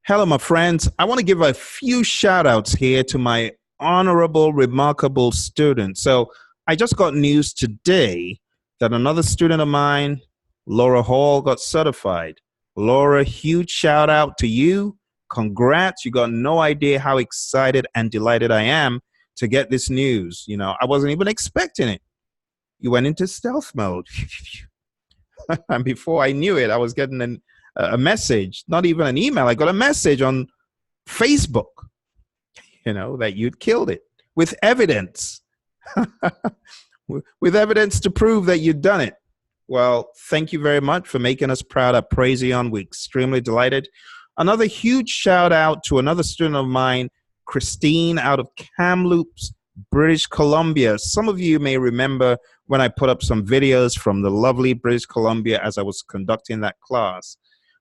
Hello, my friends. I want to give a few shout outs here to my honorable, remarkable students. So, I just got news today that another student of mine, Laura Hall, got certified. Laura, huge shout out to you. Congrats. You got no idea how excited and delighted I am to get this news. I wasn't even expecting it. You went into stealth mode. And before I knew it, I was getting a message, not even an email. I got a message on Facebook, that you'd killed it with evidence, with evidence to prove that you'd done it. Well, thank you very much for making us proud at Praizion. We're extremely delighted. Another huge shout out to another student of mine, Christine, out of Kamloops, British Columbia. Some of you may remember when I put up some videos from the lovely British Columbia as I was conducting that class.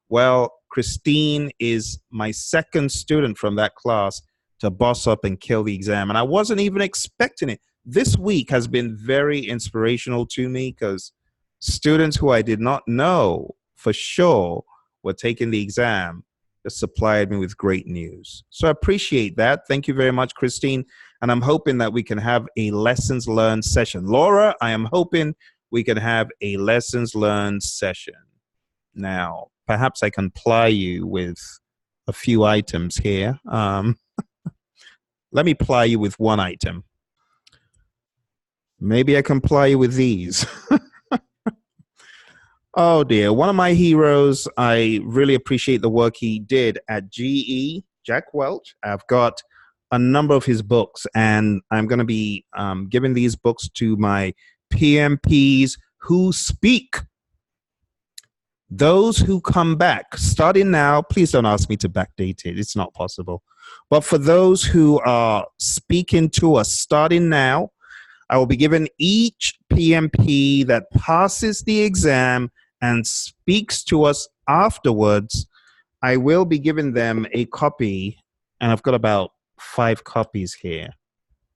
Well, Christine is my second student from that class to boss up and kill the exam. And I wasn't even expecting it. This week has been very inspirational to me because students who I did not know for sure were taking the exam just supplied me with great news. So I appreciate that. Thank you very much, Christine. And I'm hoping that we can have a lessons learned session. Laura, I am hoping we can have a lessons learned session. Now, perhaps I can ply you with a few items here. Let me ply you with one item. Maybe I can ply you with these. Oh dear, one of my heroes, I really appreciate the work he did at GE, Jack Welch. I've got a number of his books, and I'm going to be giving these books to my PMPs who speak. Those who come back, starting now, please don't ask me to backdate it. It's not possible. But for those who are speaking to us, starting now, I will be giving each PMP that passes the exam and speaks to us afterwards. I will be giving them a copy, and I've got about 5 copies here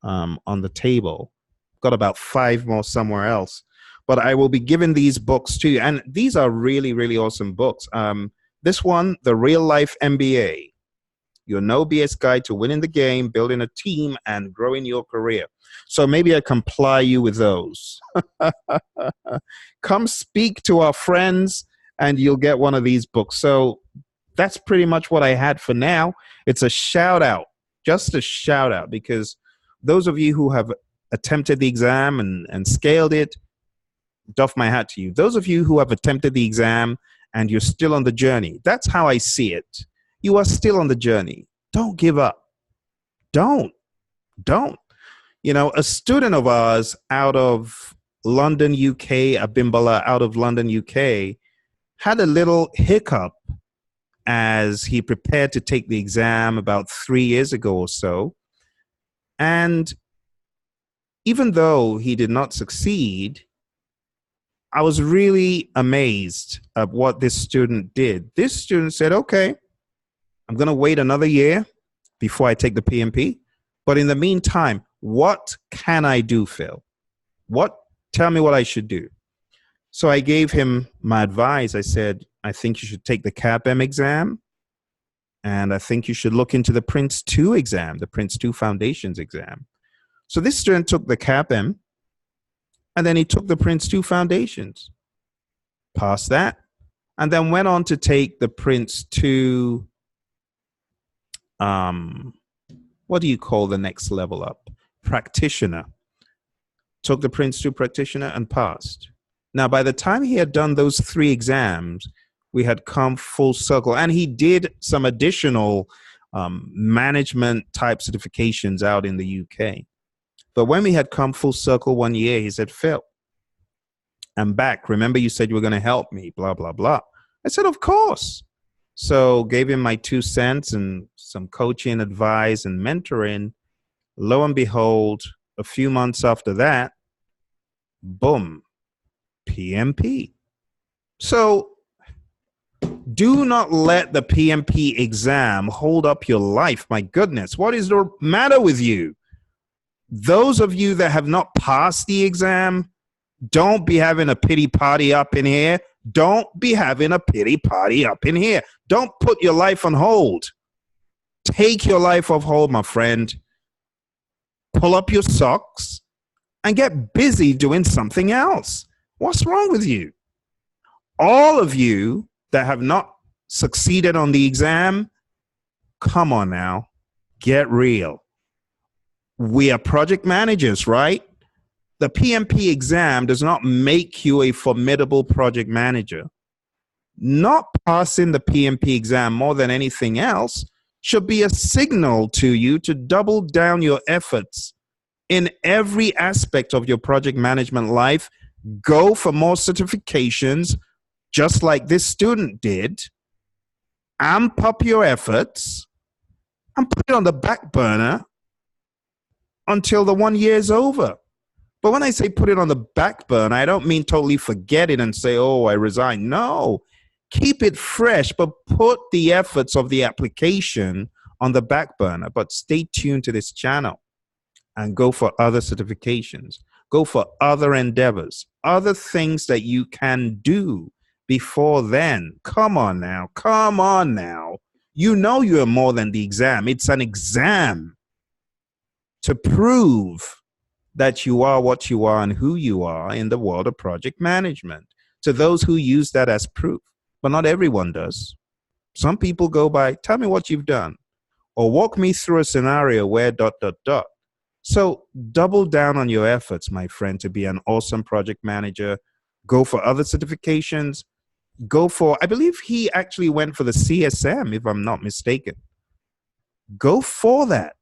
on the table. Got about 5 more somewhere else. But I will be giving these books to you. And these are really, really awesome books. This one, The Real Life MBA, Your No BS Guide to Winning the Game, Building a Team, and Growing Your Career. So maybe I can ply you with those. Come speak to our friends, and you'll get one of these books. So that's pretty much what I had for now. It's a shout out, just a shout out, because those of you who have attempted the exam and scaled it, doff my hat to you. Those of you who have attempted the exam and you're still on the journey, that's how I see it. You are still on the journey. Don't give up. Don't. A student of ours out of London, UK, Abimbala out of London, UK, had a little hiccup as he prepared to take the exam about 3 years ago or so. And even though he did not succeed, I was really amazed at what this student did. This student said, okay, I'm going to wait another year before I take the PMP. But in the meantime, what can I do, Phil? Tell me what I should do. So I gave him my advice. I said, I think you should take the CAPM exam. And I think you should look into the Prince 2 exam, the Prince 2 Foundations exam. So this student took the CAPM. And then he took the Prince 2 Foundations, passed that, and then went on to take the Prince 2, what do you call the next level up? Practitioner. Took the Prince 2 Practitioner and passed. Now, by the time he had done those 3 exams, we had come full circle. And he did some additional management type certifications out in the UK. But when we had come full circle 1 year, he said, Phil, I'm back. Remember you said you were going to help me, blah, blah, blah. I said, of course. So gave him my 2 cents and some coaching, advice, and mentoring. Lo and behold, a few months after that, boom, PMP. So do not let the PMP exam hold up your life. My goodness, what is the matter with you? Those of you that have not passed the exam, don't be having a pity party up in here. Don't be having a pity party up in here. Don't put your life on hold. Take your life off hold, my friend. Pull up your socks and get busy doing something else. What's wrong with you? All of you that have not succeeded on the exam, come on now, get real. We are project managers, right? The PMP exam does not make you a formidable project manager. Not passing the PMP exam more than anything else should be a signal to you to double down your efforts in every aspect of your project management life. Go for more certifications, just like this student did. Amp up your efforts and put it on the back burner until the 1 year is over. But when I say put it on the back burner, I don't mean totally forget it and say, oh, I resign. No, keep it fresh, but put the efforts of the application on the back burner. But stay tuned to this channel and go for other certifications. Go for other endeavors, other things that you can do before then. Come on now. Come on now. You know you are more than the exam. It's an exam to prove that you are what you are and who you are in the world of project management. To those who use that as proof, but not everyone does. Some people go by, tell me what you've done, or walk me through a scenario where ... So double down on your efforts, my friend, to be an awesome project manager. Go for other certifications. Go for, I believe he actually went for the CSM, if I'm not mistaken. Go for that.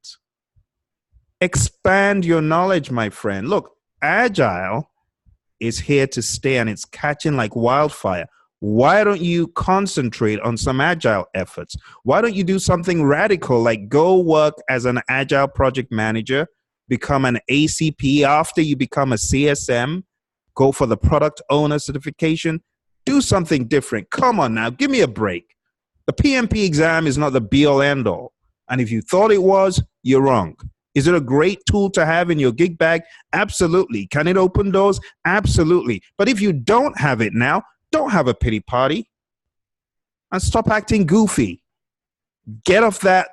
Expand your knowledge, my friend. Look, Agile is here to stay and it's catching like wildfire. Why don't you concentrate on some Agile efforts? Why don't you do something radical like go work as an Agile project manager, become an ACP after you become a CSM, go for the product owner certification, do something different. Come on now, give me a break. The PMP exam is not the be-all end-all. And if you thought it was, you're wrong. Is it a great tool to have in your gig bag? Absolutely. Can it open doors? Absolutely. But if you don't have it now, don't have a pity party and stop acting goofy. Get off that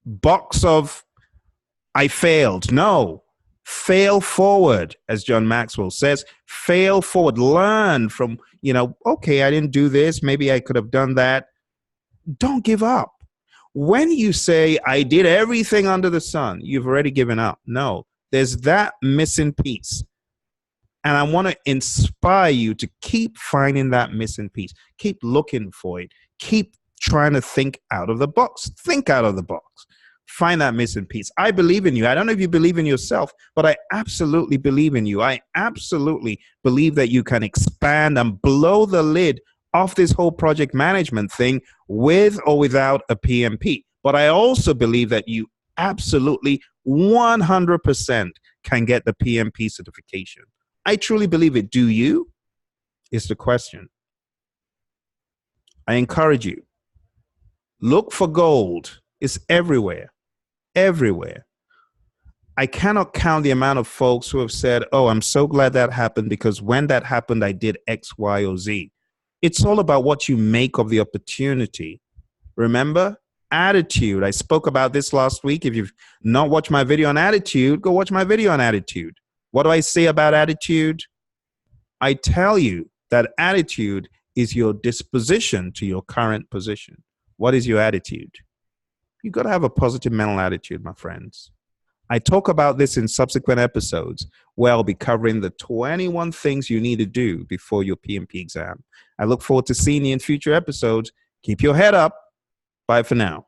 box of I failed. No, fail forward, as John Maxwell says. Fail forward. Learn from, okay, I didn't do this. Maybe I could have done that. Don't give up. When you say, I did everything under the sun, you've already given up. No, there's that missing piece. And I want to inspire you to keep finding that missing piece. Keep looking for it. Keep trying to think out of the box. Think out of the box. Find that missing piece. I believe in you. I don't know if you believe in yourself, but I absolutely believe in you. I absolutely believe that you can expand and blow the lid off this whole project management thing with or without a PMP. But I also believe that you absolutely 100% can get the PMP certification. I truly believe it. Do you? Is the question. I encourage you. Look for gold. It's everywhere. Everywhere. I cannot count the amount of folks who have said, oh, I'm so glad that happened because when that happened, I did X, Y, or Z. It's all about what you make of the opportunity. Remember? Attitude. I spoke about this last week. If you've not watched my video on attitude, go watch my video on attitude. What do I say about attitude? I tell you that attitude is your disposition to your current position. What is your attitude? You got to have a positive mental attitude, my friends. I talk about this in subsequent episodes where I'll be covering the 21 things you need to do before your PMP exam. I look forward to seeing you in future episodes. Keep your head up. Bye for now.